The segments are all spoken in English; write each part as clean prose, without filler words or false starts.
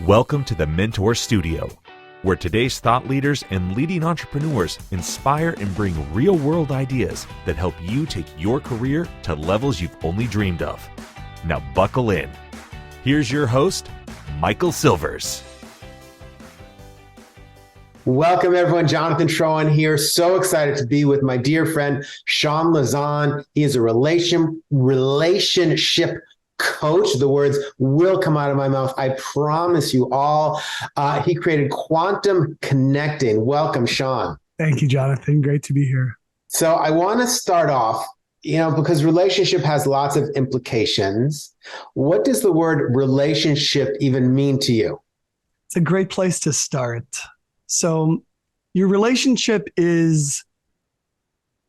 Welcome to the Mentor Studio, where today's thought leaders and leading entrepreneurs inspire and bring real-world ideas that help you take your career to levels you've only dreamed of. Now buckle in. Here's your host, Michael Silvers. Welcome everyone, Jonathan Schroen here. So excited to be with my dear friend, Shawn Lauzon. He is a relationship coach. The words will come out of my mouth, I promise you all. He created Quantum Connecting. Welcome, Shawn. Thank you, Jonathan. Great to be here. So I want to start off, because relationship has lots of implications. What does the word relationship even mean to you? It's a great place to start. So your relationship is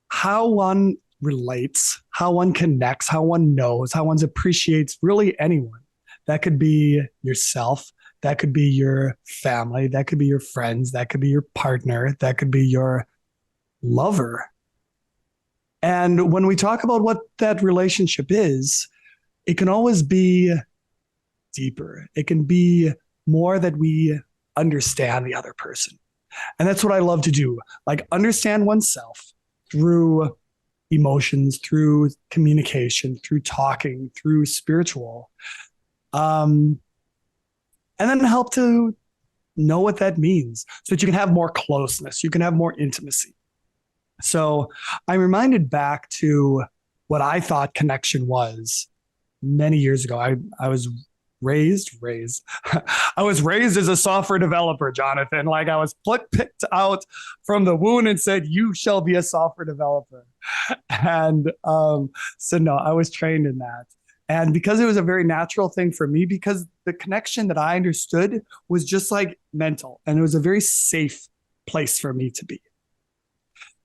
how one relates, how one connects, how one knows, how one appreciates really anyone. That could be yourself. That could be your family. That could be your friends. That could be your partner. That could be your lover. And when we talk about what that relationship is, it can always be deeper. It can be more that we understand the other person. And that's what I love to do, like understand oneself through emotions, through communication, through talking, through spiritual, and then help to know what that means so that you can have more closeness, you can have more intimacy. So I'm reminded back to what I thought connection was many years ago. I was raised. I was raised as a software developer, Jonathan. Like I was picked out from the womb and said, you shall be a software developer. And so no, I was trained in that. And because it was a very natural thing for me, because the connection that I understood was just like mental, and it was a very safe place for me to be.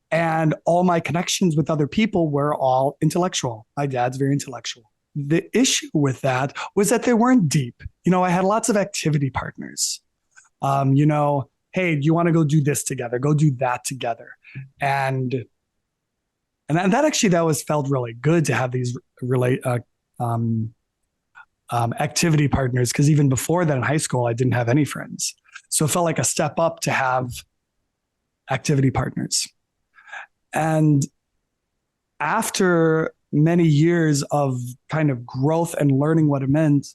And all my connections with other people were all intellectual. My dad's very intellectual. The issue with that was that they weren't deep. I had lots of activity partners. Hey, do you want to go do this together? Go do that together. And that felt really good to have these activity partners, because even before that in high school, I didn't have any friends. So it felt like a step up to have activity partners. And after many years of kind of growth and learning what it meant,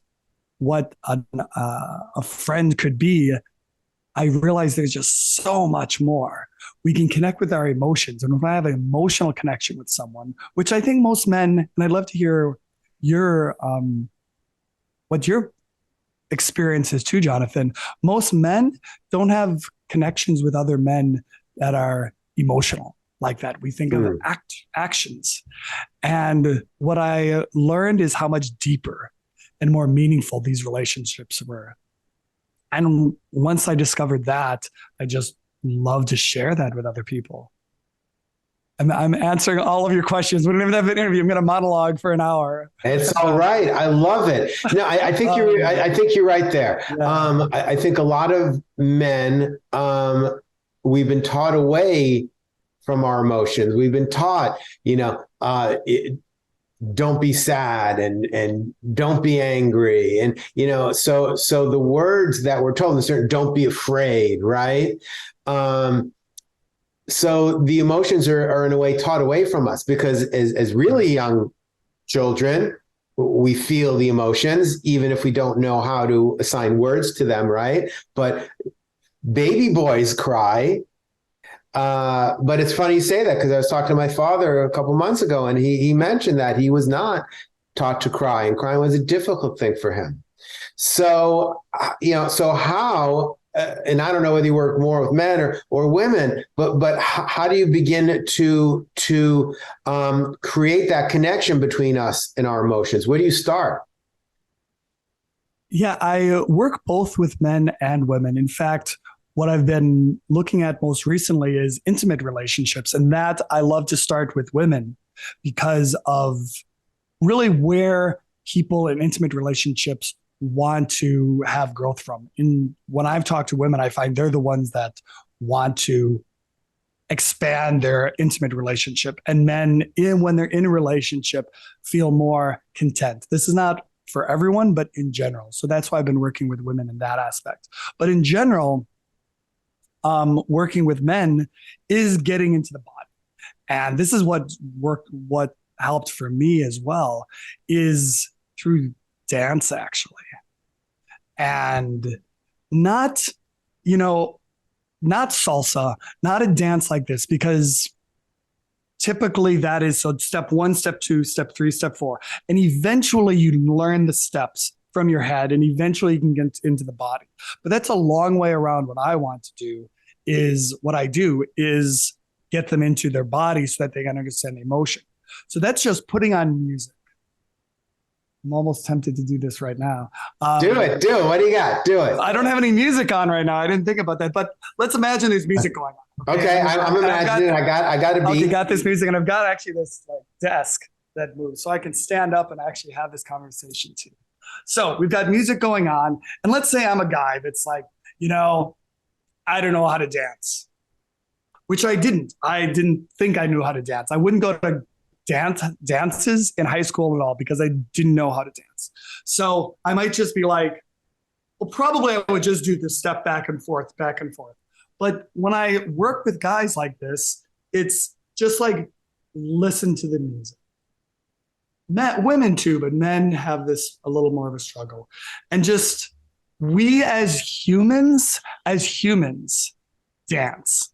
what a friend could be, I realized there's just so much more. We can connect with our emotions. And if I have an emotional connection with someone, which I think most men, and I'd love to hear what your experience is too, Jonathan. Most men don't have connections with other men that are emotional like that. We think of actions. And what I learned is how much deeper and more meaningful these relationships were. And once I discovered that, I just love to share that with other people. I'm answering all of your questions. We don't even have an interview. I'm going to monologue for an hour. It's all right. I love it. No, I think you're right there. Yeah. I think a lot of men, we've been taught away from our emotions. We've been taught, don't be sad and don't be angry. And, so the words that we're told in certain, don't be afraid, right? So the emotions are in a way taught away from us, because as really young children, we feel the emotions, even if we don't know how to assign words to them, right? But baby boys cry. But it's funny you say that, because I was talking to my father a couple months ago, and he mentioned that he was not taught to cry, and crying was a difficult thing for him. So, so how, and I don't know whether you work more with men or women, but how do you begin to create that connection between us and our emotions? Where do you start? Yeah, I work both with men and women. In fact, what I've been looking at most recently is intimate relationships. And that I love to start with women, because of really where people in intimate relationships want to have growth from. When I've talked to women, I find they're the ones that want to expand their intimate relationship. And men, when they're in a relationship, feel more content. This is not for everyone, but in general. So that's why I've been working with women in that aspect. But in general, working with men is getting into the body. And this is what helped for me as well, is through dance, actually. And not salsa, not a dance like this, because typically that is, so step 1, step 2, step 3, step 4. And eventually you learn the steps from your head and eventually you can get into the body. But that's a long way around. What I want to do is get them into their body so that they can understand the emotion. So that's just putting on music. I'm almost tempted to do this right now. Do it. What do you got? Do it. I don't have any music on right now. I didn't think about that, but let's imagine there's music going on. Okay, I'm imagining. I got a beat. I got this music, and I've got actually this desk that moves, so I can stand up and actually have this conversation too. So we've got music going on, and let's say I'm a guy that's like, I don't know how to dance, which I didn't. I didn't think I knew how to dance. I wouldn't go to dances in high school at all because I didn't know how to dance. So I might just be like, well, probably I would just do the step back and forth. But when I work with guys like this, it's just like, listen to the music. Women too, but men have this a little more of a struggle. And just, we as humans dance.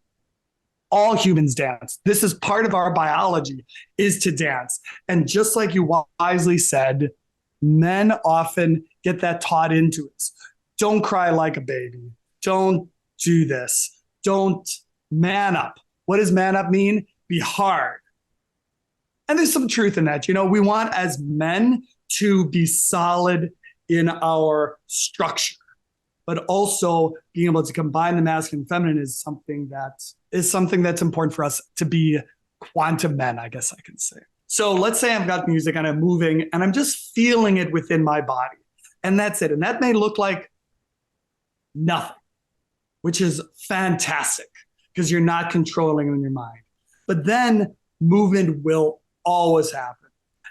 All humans dance. This is part of our biology, is to dance. And just like you wisely said, men often get that taught into us. Don't cry like a baby. Don't do this. Don't man up. What does man up mean? Be hard. And there's some truth in that. We want as men to be solid in our structure, but also being able to combine the masculine and feminine is something that's important for us to be quantum men, I guess I can say. So let's say I've got music and I'm moving and I'm just feeling it within my body. And that's it. And that may look like nothing, which is fantastic because you're not controlling in your mind. But then movement will always happen.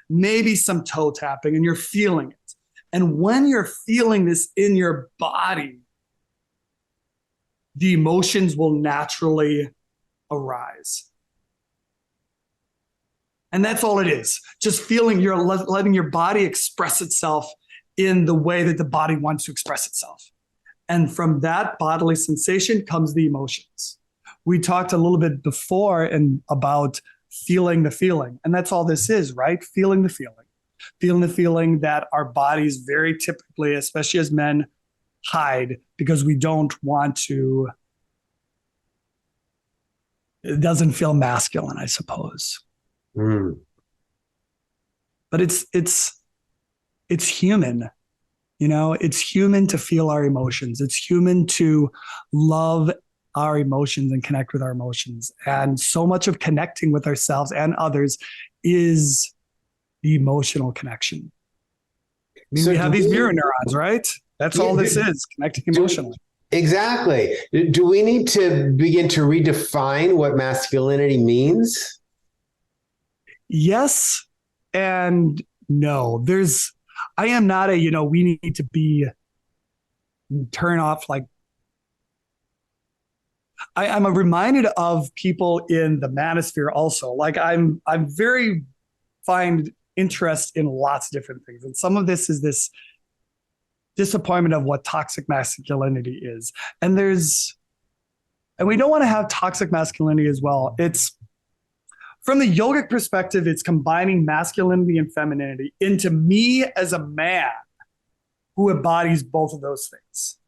Maybe some toe tapping and you're feeling it. And when you're feeling this in your body, the emotions will naturally arise. And that's all it is. Just feeling, you're letting your body express itself in the way that the body wants to express itself. And from that bodily sensation comes the emotions. We talked a little bit before about feeling the feeling. And that's all this is, right? Feeling the feeling. Feeling the feeling that our bodies very typically, especially as men, hide because we don't want to. It doesn't feel masculine, I suppose. But it's human. It's human to feel our emotions. It's human to love our emotions and connect with our emotions. And so much of connecting with ourselves and others is the emotional connection. We have these mirror neurons, right? That's all this is, connecting emotionally. Exactly. Do we need to begin to redefine what masculinity means? Yes and no. I am not we need to be turn off like. I'm reminded of people in the manosphere also. Like I'm very find interest in lots of different things. And some of this is this disappointment of what toxic masculinity is. And we don't want to have toxic masculinity as well. It's from the yogic perspective, it's combining masculinity and femininity into me as a man who embodies both of those things.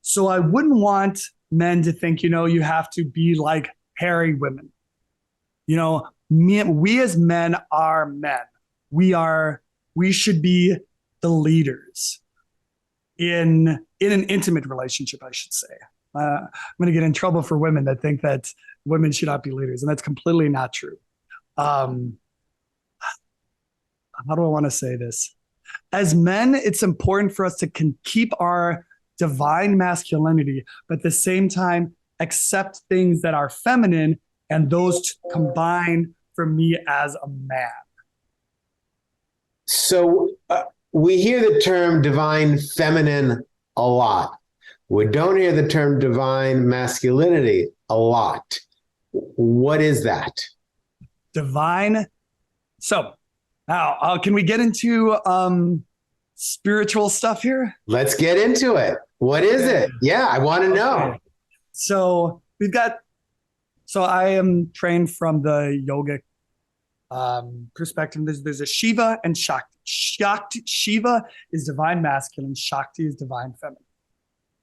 So I wouldn't want men to think, you have to be like hairy women. We as men are men. We should be the leaders in an intimate relationship, I should say. I'm going to get in trouble for women that think that women should not be leaders, and that's completely not true. How do I want to say this? As men, it's important for us to keep our divine masculinity, but at the same time, accept things that are feminine, and those combine for me as a man. So we hear the term divine feminine a lot. We don't hear the term divine masculinity a lot. What is that? Divine. So now, can we get into spiritual stuff here? Let's get into it. What is it? Yeah, I want to know. So I am trained from the yoga perspective. There's a Shiva and Shakti. Shiva is divine masculine. Shakti is divine feminine.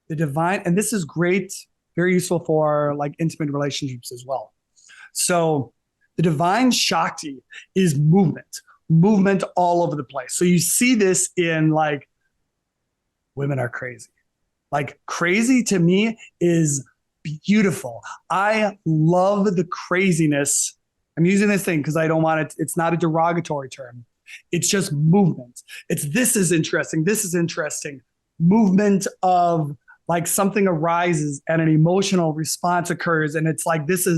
The divine, and this is great, very useful for like intimate relationships as well. So the divine Shakti is movement all over the place. So you see this in like, women are crazy. Like crazy to me is beautiful. I love the craziness. I'm using this thing because I don't want it. It's not a derogatory term. It's just movement. This is interesting. This is interesting. Movement of like something arises and an emotional response occurs. And it's like, a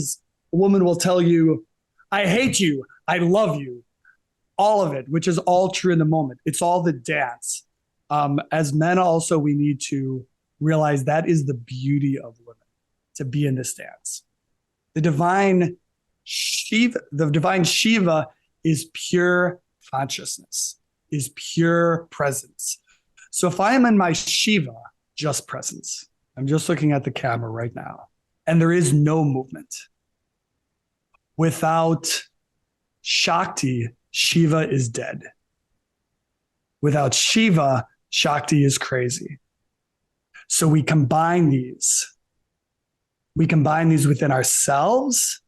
woman will tell you, I hate you. I love you. All of it, which is all true in the moment. It's all the dance. As men also, we need to realize that is the beauty of women, to be in this dance. The divine Shiva is pure consciousness, is pure presence. So if I am in my Shiva, just presence. I'm just looking at the camera right now, and there is no movement. Without Shakti, Shiva is dead. Without Shiva, Shakti is crazy. So we combine these. We combine these within ourselves.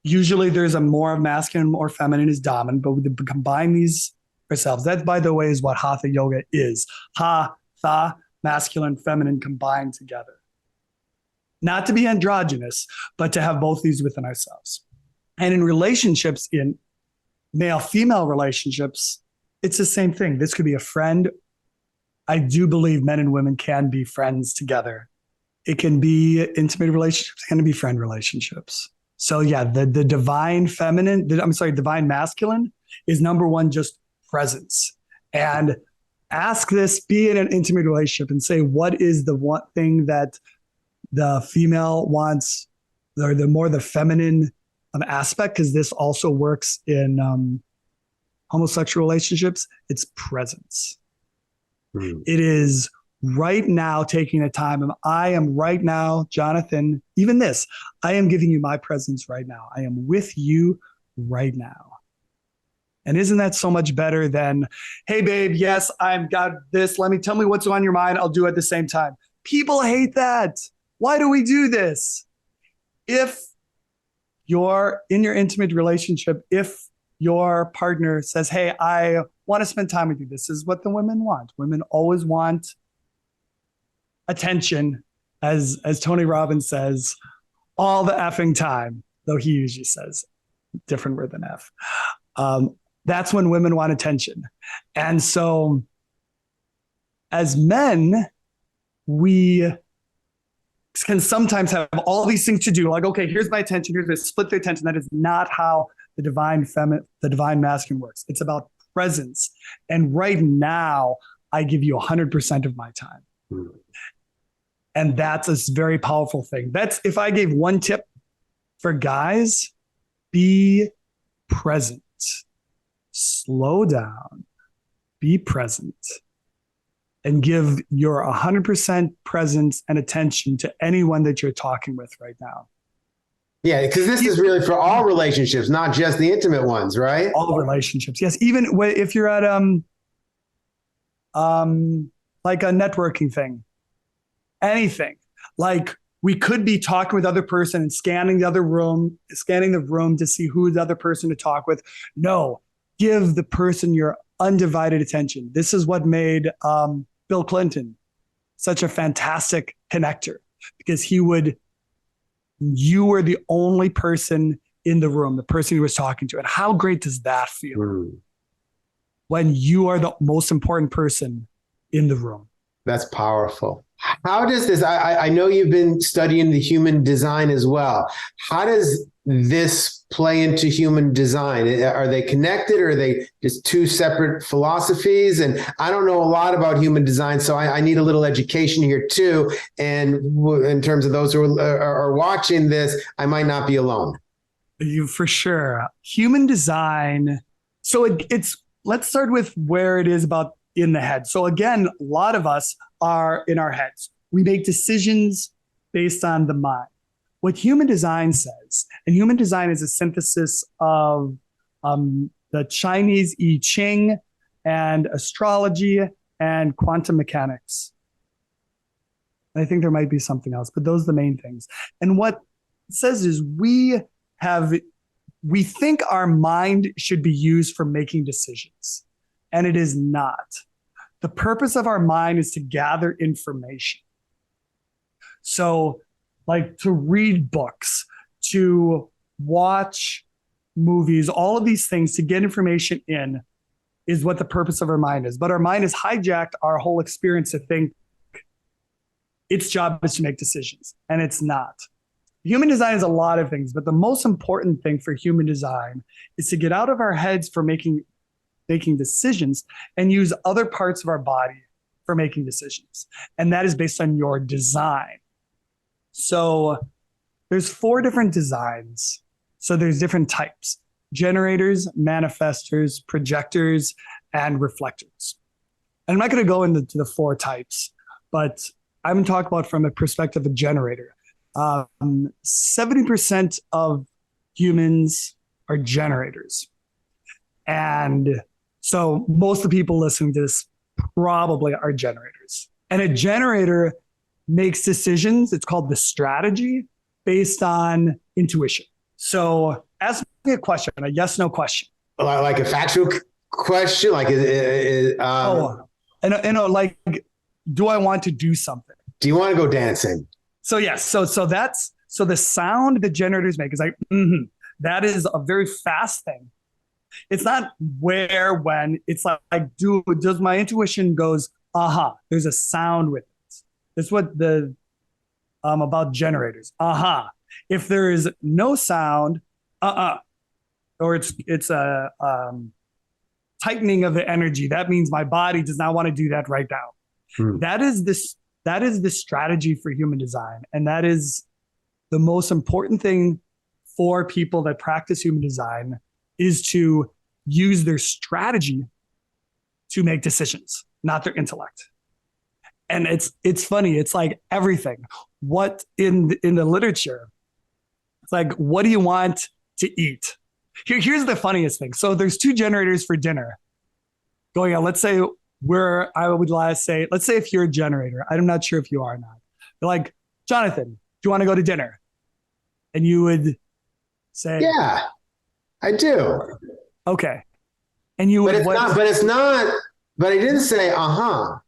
Usually there's a more masculine or feminine is dominant, but we combine these ourselves. That, by the way, is what Hatha yoga is. Hatha, masculine, feminine combined together. Not to be androgynous, but to have both these within ourselves. And in relationships, in male-female relationships, it's the same thing. This could be a friend. I do believe men and women can be friends together. It can be intimate relationships, it can be friend relationships. So yeah, the divine feminine, divine masculine is number one, just presence. And ask this, be in an intimate relationship and say, what is the one thing that the female wants, or the feminine aspect, because this also works in homosexual relationships. It's presence. It is right now taking the time. And I am right now, Jonathan, even this, I am giving you my presence right now. I am with you right now. And isn't that so much better than, hey, babe, yes, I've got this. Tell me what's on your mind. I'll do it at the same time. People hate that. Why do we do this? If you're in your intimate relationship, if your partner says, hey, I want to spend time with you, this is what the women want. Women always want attention, as Tony Robbins says, all the effing time, though he usually says different word than F. That's when women want attention. And so as men, we can sometimes have all these things to do. Like, okay, here's my attention. Here's this, split the attention. That is not how the divine masculine works. It's about presence. And right now, I give you 100% of my time. And that's a very powerful thing. That's, if I gave one tip for guys, be present. Slow down, be present, and give your 100% presence and attention to anyone that you're talking with right now. Yeah, because this is really for all relationships, not just the intimate ones, right? All relationships, yes. Even if you're at like a networking thing, anything. Like, we could be talking with the other person and scanning the room to see who the other person to talk with. No. Give the person your undivided attention. This is what made Bill Clinton such a fantastic connector, because you were the only person in the room, the person he was talking to. And how great does that feel when you are the most important person in the room? That's powerful. How does this, I know you've been studying the human design as well. How does this play into human design? Are they connected, or are they just two separate philosophies? And I don't know a lot about human design, so I need a little education here too. And in terms of those who are watching this, I might not be alone. You for sure. Human design. So it's let's start with where it is about in the head. So again, a lot of us are in our heads. We make decisions based on the mind. What human design says, and human design is a synthesis of the Chinese I Ching and astrology and quantum mechanics. I think there might be something else, but those are the main things. And what it says is we think our mind should be used for making decisions, and it is not. The purpose of our mind is to gather information. So, like to read books, to watch movies, all of these things to get information in is what the purpose of our mind is. But our mind has hijacked our whole experience to think its job is to make decisions, and it's not. Human design is a lot of things, but the most important thing for human design is to get out of our heads for making decisions and use other parts of our body for making decisions. And that is based on your design. So there's 4 different designs. So there's different types: generators, manifestors, projectors, and reflectors. And I'm not going to go into the 4 types, but I'm talking about from the perspective of a generator. 70% of humans are generators. And so most of the people listening to this probably are generators. And a generator makes decisions. It's called the strategy based on intuition. So ask me a question, a yes, no question. Like a factual question? Like, like, do I want to do something? Do you want to go dancing? So yes. So the sound that generators make is like, that is a very fast thing. It's not where, when, it's like does my intuition goes, there's a sound with it. That's what the about generators. If there is no sound, or it's a tightening of the energy, that means my body does not want to do that right now. That is the strategy for human design, and that is the most important thing for people that practice human design, is to use their strategy to make decisions, not their intellect. And it's funny. It's like everything. What in the literature, it's like, what do you want to eat? Here's the funniest thing. So there's 2 generators for dinner going on. Let's say let's say if you're a generator, I'm not sure if you are or not. They're like, Jonathan, do you want to go to dinner? And you would say, yeah, I do. Okay. And you but I didn't say, I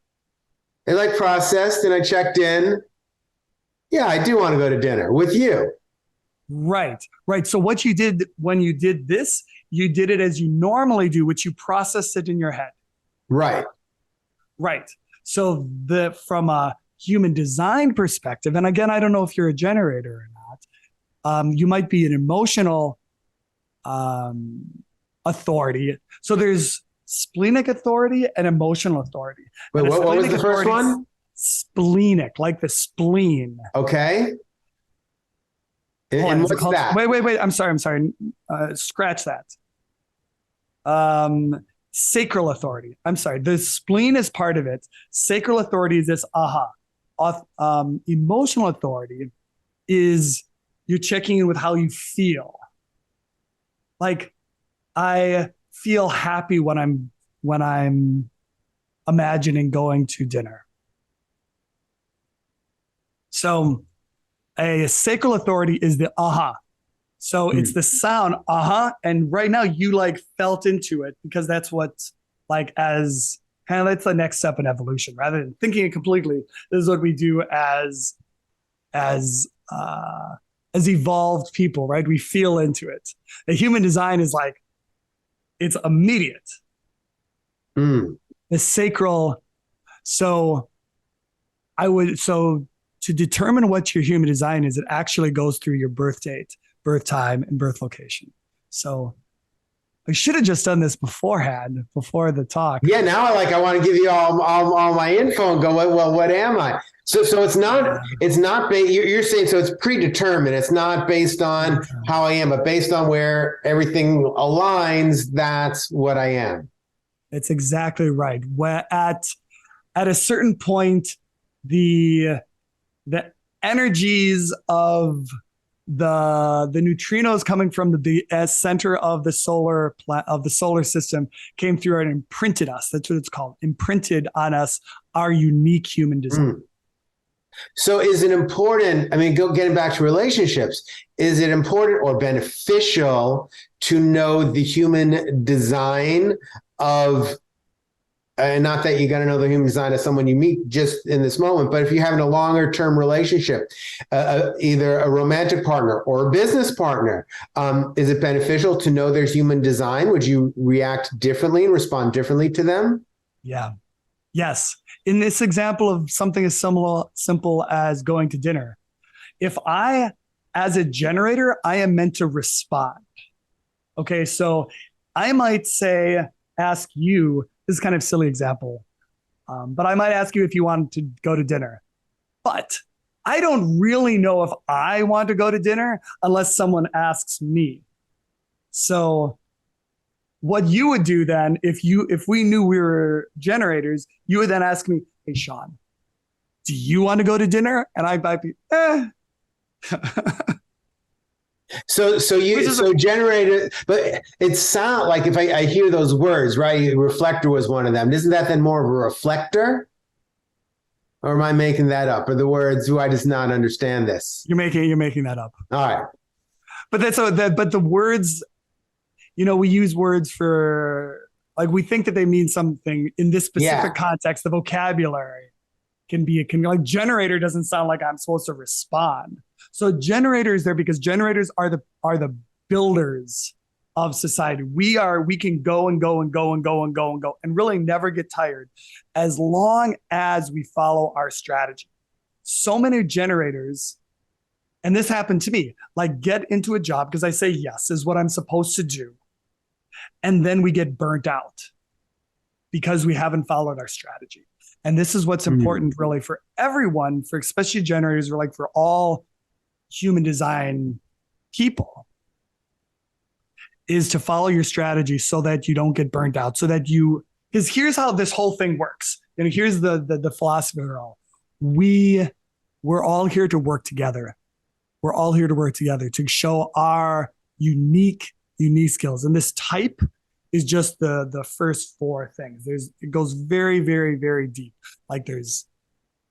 like processed, and I checked in. Yeah, I do want to go to dinner with you. Right. So what you did when you did this, you did it as you normally do, which you processed it in your head. Right. So from a human design perspective, and again, I don't know if you're a generator or not, you might be an emotional authority. So there's splenic authority and emotional authority. Wait, what was the first one? Splenic, like the spleen. Okay. And what's that? Wait. I'm sorry. Scratch that. Sacral authority. I'm sorry. The spleen is part of it. Sacral authority is this emotional authority is you're checking in with how you feel. Like, I feel happy when I'm imagining going to dinner. So a sacral authority is the So it's the sound, and right now you like felt into it because that's what like as kind of that's the next step in evolution. Rather than thinking it completely, this is what we do as evolved people, right? We feel into it. The human design is like it's immediate. The sacral. So to determine what your human design is, it actually goes through your birth date, birth time, and birth location. So I should have just done this beforehand, before the talk. Yeah, now I want to give you all my info and go, well, what am I? So it's not you're saying, so it's predetermined. It's not based on how I am, but based on where everything aligns, that's what I am. It's exactly right. Where at a certain point, the energies of the neutrinos coming from the center of the solar system came through and imprinted us. That's what it's called. Imprinted on us our unique human design. So is it important, getting back to relationships, is it important or beneficial to know the human design of, and not that you got to know the human design of someone you meet just in this moment, but if you're having a longer term relationship, either a romantic partner or a business partner, is it beneficial to know their human design? Would you react differently and respond differently to them? Yeah. Yes. In this example of something as simple as going to dinner, if I, as a generator, I am meant to respond. Okay. So I might ask you, this is kind of a silly example, but I might ask you if you wanted to go to dinner. But I don't really know if I want to go to dinner unless someone asks me. So what you would do then, if we knew we were generators, you would then ask me, hey, Shawn, do you want to go to dinner? And I might be, So generator, but it sounds like, if I hear those words, right? Reflector was one of them. Isn't that then more of a reflector? Or am I making that up? Or the words, do I just not understand this? You're making that up. All right. But but the words, we use words for, like, we think that they mean something in this specific context. The vocabulary can be like generator doesn't sound like I'm supposed to respond. So generator is there because generators are the builders of society. We can go and go and go and go and go and go and really never get tired as long as we follow our strategy. So many generators, and this happened to me, like, get into a job because I say yes is what I'm supposed to do. And then we get burnt out because we haven't followed our strategy. And this is what's important really for everyone, for especially generators, or like for all human design people, is to follow your strategy so that you don't get burnt out, because here's how this whole thing works. Here's the philosophy of it all. We're all here to work together. We're all here to work together to show our unique skills. And this type is just the first four things. It goes very, very, very deep. Like, there's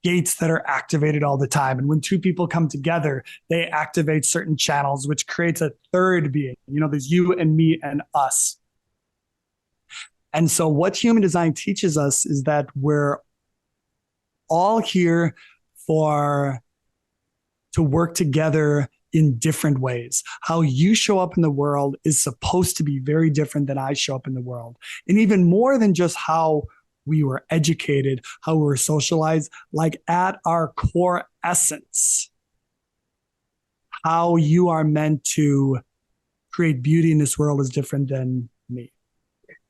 gates that are activated all the time. And when two people come together, they activate certain channels, which creates a third being. There's you and me and us. And so what human design teaches us is that we're all here to work together in different ways. How you show up in the world is supposed to be very different than I show up in the world. And even more than just how we were educated, how we were socialized, like at our core essence, how you are meant to create beauty in this world is different than me.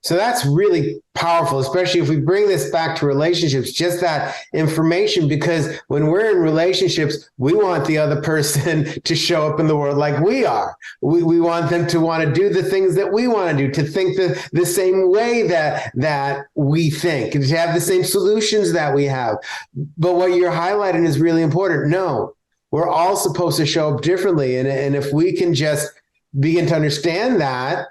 So that's really powerful, especially if we bring this back to relationships, just that information, because when we're in relationships, we want the other person to show up in the world like we are. We want them to want to do the things that we want to do, to think the same way that we think, and to have the same solutions that we have. But what you're highlighting is really important. No, we're all supposed to show up differently. And if we can just begin to understand that,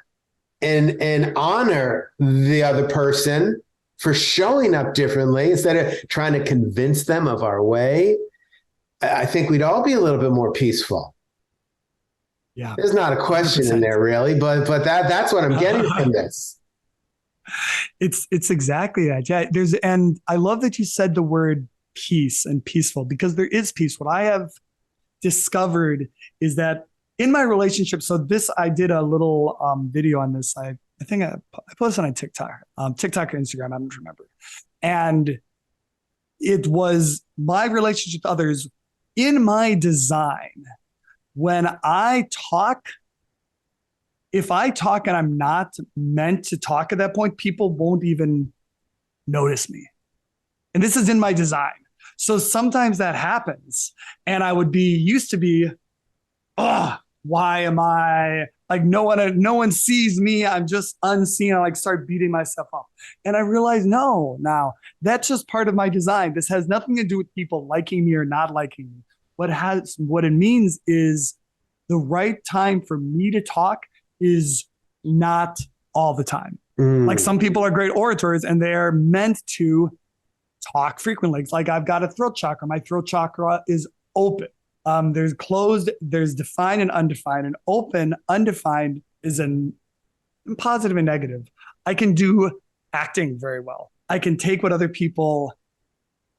and honor the other person for showing up differently instead of trying to convince them of our way, I think we'd all be a little bit more peaceful. Yeah. There's not a question 100%. In there really, but that's what I'm getting from this. It's exactly that. Yeah. And I love that you said the word peace and peaceful, because there is peace. What I have discovered is that in my relationship, I did a little video on this. I think I posted on TikTok or Instagram, I don't remember. And it was my relationship with others. In my design, when I talk, if I talk and I'm not meant to talk at that point, people won't even notice me. And this is in my design. So sometimes that happens. And I would be used to be, oh, why am I like no one sees me? I'm just unseen. I like start beating myself up. And I realize, no, now that's just part of my design. This has nothing to do with people liking me or not liking me. What it means is the right time for me to talk is not all the time. Like some people are great orators and they're meant to talk frequently. It's like I've got a throat chakra. My throat chakra is open. There's closed, there's defined and undefined. And open, undefined is in positive and negative. I can do acting very well. I can take what other people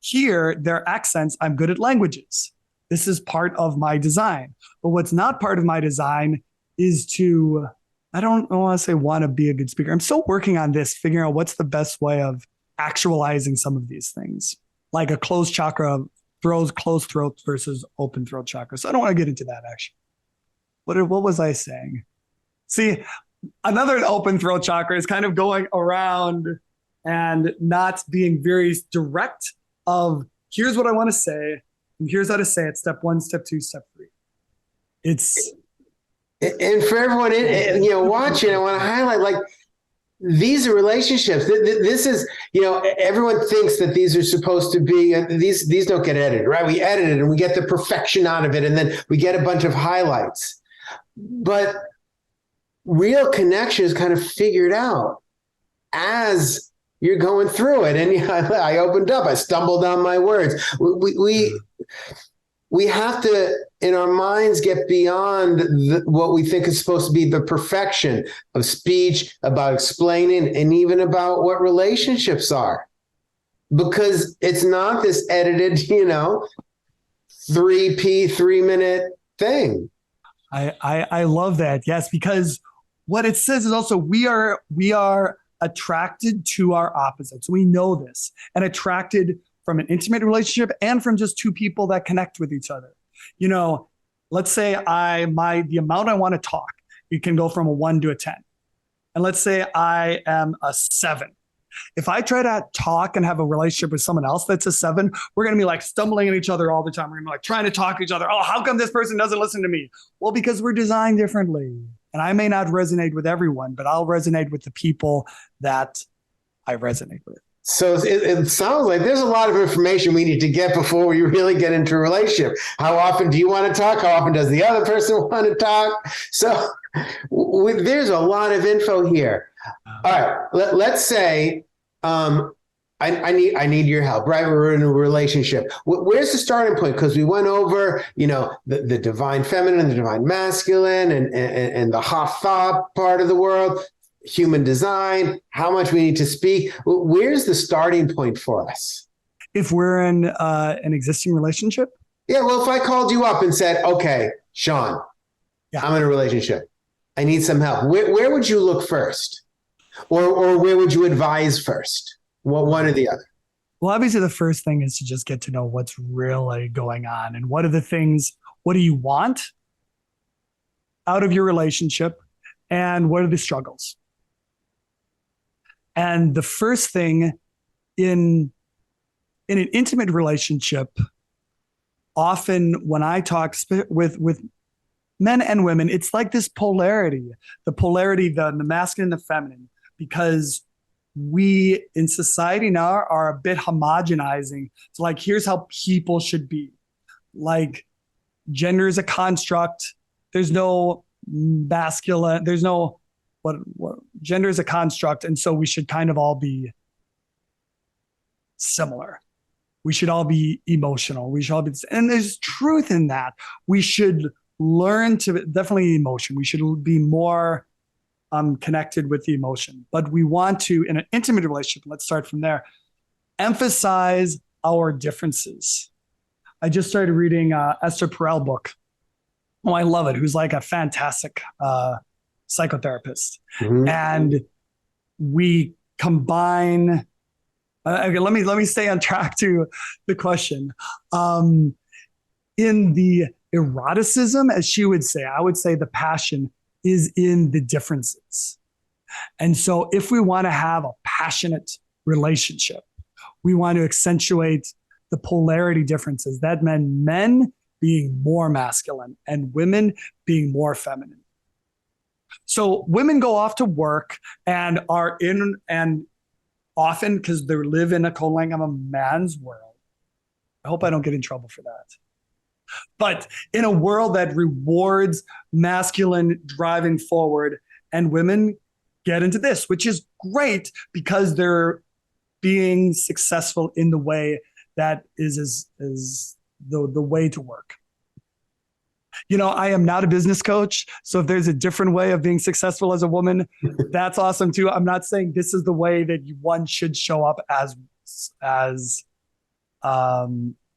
hear, their accents. I'm good at languages. This is part of my design. But what's not part of my design is to, I don't want to say want to be a good speaker. I'm still working on this, figuring out what's the best way of actualizing some of these things, like a closed chakra closed throat versus open throat chakra. So I don't want to get into that actually. What was I saying? See, another open throat chakra is kind of going around and not being very direct of here's what I want to say and here's how to say it. Step 1, step 2, step 3. It's and for everyone watching, I want to highlight like these are relationships. This is, everyone thinks that these are supposed to be, these don't get edited, right? We edit it and we get the perfection out of it. And then we get a bunch of highlights, but real connection is kind of figured out as you're going through it. And I opened up, I stumbled on my words. We have to, in our minds, get beyond what we think is supposed to be the perfection of speech, about explaining, and even about what relationships are. Because it's not this edited, 3-minute thing. I love that. Yes, because what it says is also we are attracted to our opposites. We know this, and attracted from an intimate relationship and from just two people that connect with each other. Let's say the amount I want to talk, it can go from a 1 to a 10. And let's say I am a 7. If I try to talk and have a relationship with someone else that's a 7, we're going to be like stumbling at each other all the time. We're going to be like trying to talk to each other. Oh, how come this person doesn't listen to me? Well, because we're designed differently. And I may not resonate with everyone, but I'll resonate with the people that I resonate with. So it sounds like there's a lot of information we need to get before we really get into a relationship. How often do you want to talk? How often does the other person want to talk? So there's a lot of info here. All right, let's say I need your help, right? We're in a relationship. Where's the starting point? Because we went over, the divine feminine, the divine masculine, and the hatha part of the world. Human design, how much we need to speak. Where's the starting point for us? If we're in an existing relationship? Yeah, well, if I called you up and said, okay, Shawn, I'm in a relationship. I need some help. Where would you look first? Or where would you advise first? One or the other? Well, obviously the first thing is to just get to know what's really going on and what do you want out of your relationship and what are the struggles? And the first thing in an intimate relationship, often when I talk with men and women, it's like this polarity, the masculine and the feminine, because we in society now are a bit homogenizing. It's like, here's how people should be. Like gender is a construct. There's no masculine, there's no what gender is a construct, and so we should kind of all be similar. We should all be emotional. We should all be, and there's truth in that. We should learn to definitely emotion. We should be more connected with the emotion. But we want to, in an intimate relationship, let's start from there, emphasize our differences. I just started reading Esther Perel book. Oh, I love it. Who's like a fantastic psychotherapist. Mm-hmm. And we combine, okay, let me stay on track to the question. In the eroticism, as she would say, I would say the passion is in the differences. And so if we want to have a passionate relationship, we want to accentuate the polarity differences. That meant men being more masculine and women being more feminine. So women go off to work and are in, and often because they live in a calling of a man's world. I hope I don't get in trouble for that. But in a world that rewards masculine driving forward, and women get into this, which is great because they're being successful in the way that is the way to work. I am not a business coach. So if there's a different way of being successful as a woman, that's awesome too. I'm not saying this is the way that one should show up as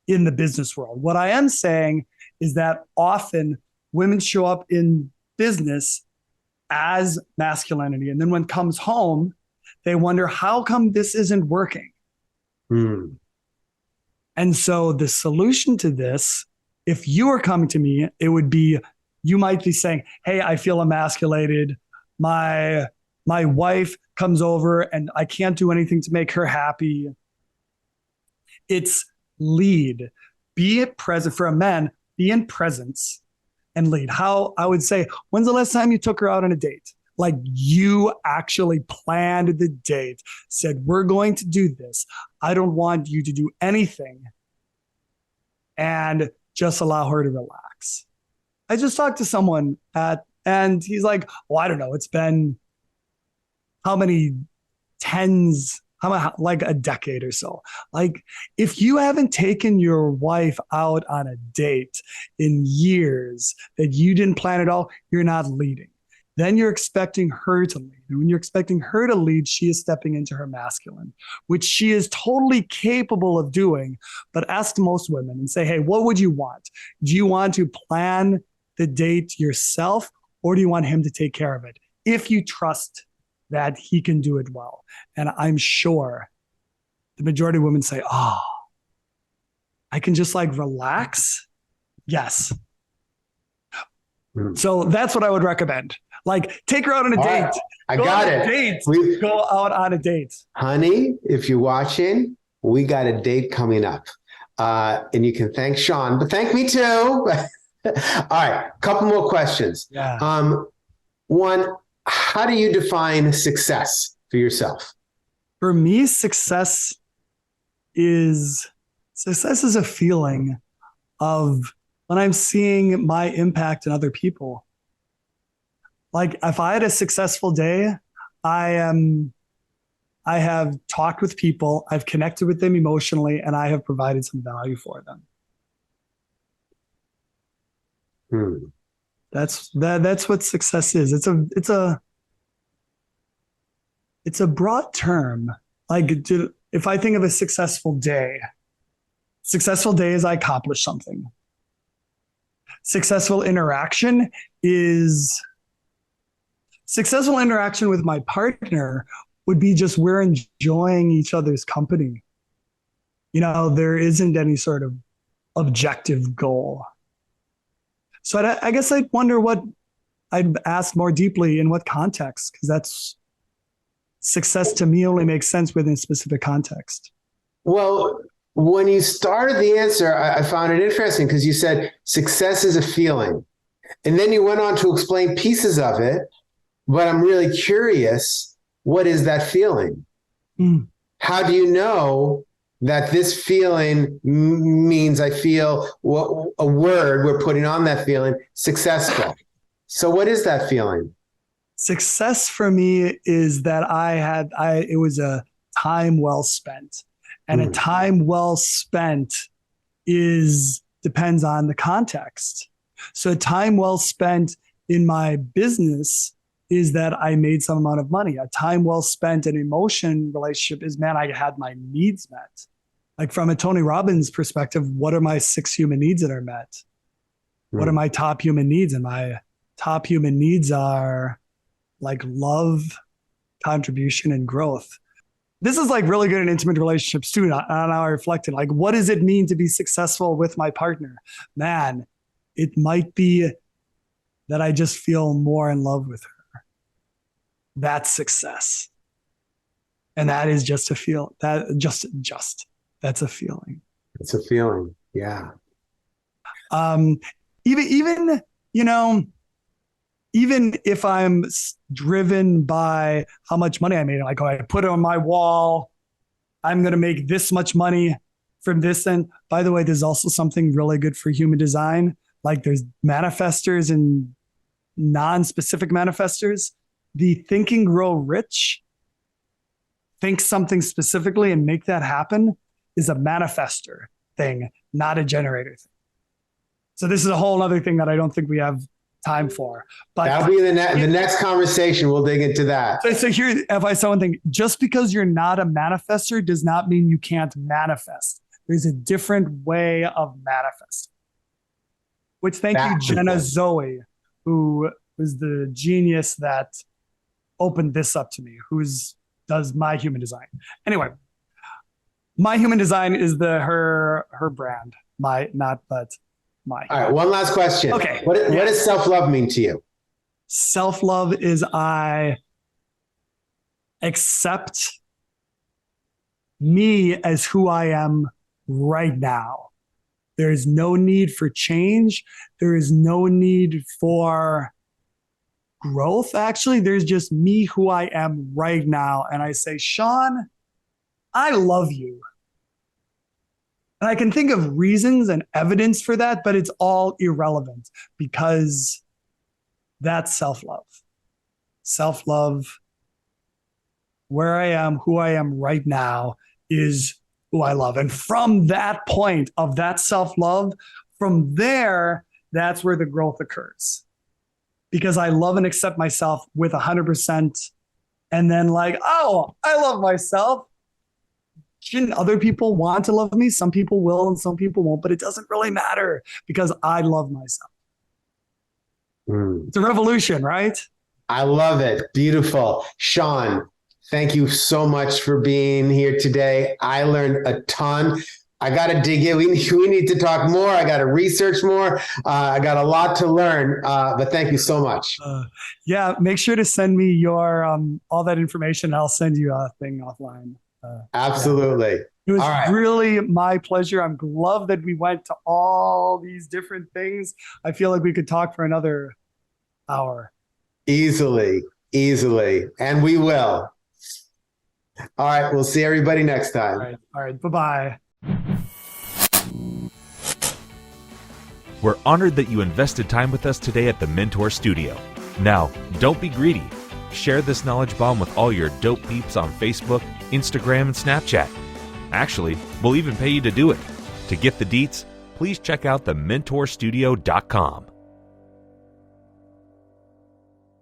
in the business world. What I am saying is that often women show up in business as masculinity. And then when it comes home, they wonder, how come this isn't working? Mm. And so the solution to this, if you are coming to me, it would be, you might be saying, hey, I feel emasculated. My wife comes over and I can't do anything to make her happy. It's lead. Be it present for a man, be in presence and lead. How I would say, when's the last time you took her out on a date? Like you actually planned the date, said, we're going to do this. I don't want you to do anything. And just allow her to relax. I just talked to someone and he's like, oh, I don't know. It's been how many like a decade or so. Like if you haven't taken your wife out on a date in years that you didn't plan at all, you're not leading. Then you're expecting her to lead. And when you're expecting her to lead, she is stepping into her masculine, which she is totally capable of doing. But ask most women and say, hey, what would you want? Do you want to plan the date yourself, or do you want him to take care of it? If you trust that he can do it well. And I'm sure the majority of women say, oh, I can just like relax. Yes. So that's what I would recommend. Like, take her out on a date. Right. I got it. Go out on a date. Honey, if you're watching, we got a date coming up. And you can thank Shawn, but thank me too. All right. A couple more questions. Yeah. One, how do you define success for yourself? For me, success is a feeling of when I'm seeing my impact in other people. Like if I had a successful day, I have talked with people, I've connected with them emotionally, and I have provided some value for them. That's what success is. It's a broad term. Like if I think of a successful day is I accomplished something. Successful interaction with my partner would be just we're enjoying each other's company. There isn't any sort of objective goal. So I guess I'd wonder what I'd ask more deeply in what context, because that's success to me only makes sense within a specific context. Well, when you started the answer, I found it interesting because you said success is a feeling. And then you went on to explain pieces of it. But I'm really curious, what is that feeling? How do you know that this feeling means I feel a word we're putting on that feeling, successful? So what is that feeling? Success for me is that it was a time well spent. And a time well spent depends on the context. So a time well spent in my business is that I made some amount of money. A time well spent in emotion relationship is, man, I had my needs met. Like from a Tony Robbins perspective, what are my 6 human needs that are met? What are my top human needs? And my top human needs are like love, contribution, and growth. This is like really good in intimate relationships too. And I reflected, like, what does it mean to be successful with my partner? Man, It might be that I just feel more in love with her. That's success. And that is just a feel that just that's a feeling. It's a feeling. Yeah. Even, you know, even if I'm driven by how much money I made, like, oh, I put it on my wall, I'm going to make this much money from this. And by the way, there's also something really good for human design. Like there's manifestors and non-specific manifestors. The think and grow rich, think something specifically and make that happen, is a manifestor thing, not a generator thing. So this is a whole other thing that I don't think we have time for. But that'll be the next conversation. We'll dig into that. So here, if I say one thing, just because you're not a manifestor does not mean you can't manifest. There's a different way of manifesting. Which thank you, Jenna Zoe, who was the genius that opened this up to me, does my human design. Anyway, my human design is her brand. My. All right, one last question. Okay. What does self-love mean to you? Self-love is I accept me as who I am right now. There is no need for change. There is no need for growth. Actually, there's just me, who I am right now. And I say, Shawn, I love you. And I can think of reasons and evidence for that, but it's all irrelevant because that's self-love. Self-love, where I am, who I am right now, is who I love. And from that point of that self-love, from there, that's where the growth occurs. Because I love and accept myself with 100%. And then like, oh, I love myself. Shouldn't other people want to love me? Some people will and some people won't, but it doesn't really matter because I love myself. It's a revolution, right? I love it. Beautiful. Shawn, thank you so much for being here today. I learned a ton. I got to dig in. We need to talk more. I got to research more. I got a lot to learn, but thank you so much. Yeah, make sure to send me your all that information. I'll send you a thing offline. Absolutely. Yeah. It was really my pleasure. I'm glad that we went to all these different things. I feel like we could talk for another hour. Easily. And we will. All right. We'll see everybody next time. All right. Bye-bye. We're honored that you invested time with us today at the Mentor Studio. Now, don't be greedy. Share this knowledge bomb with all your dope peeps on Facebook, Instagram, and Snapchat. Actually, we'll even pay you to do it. To get the deets, please check out thementorsstudio.com.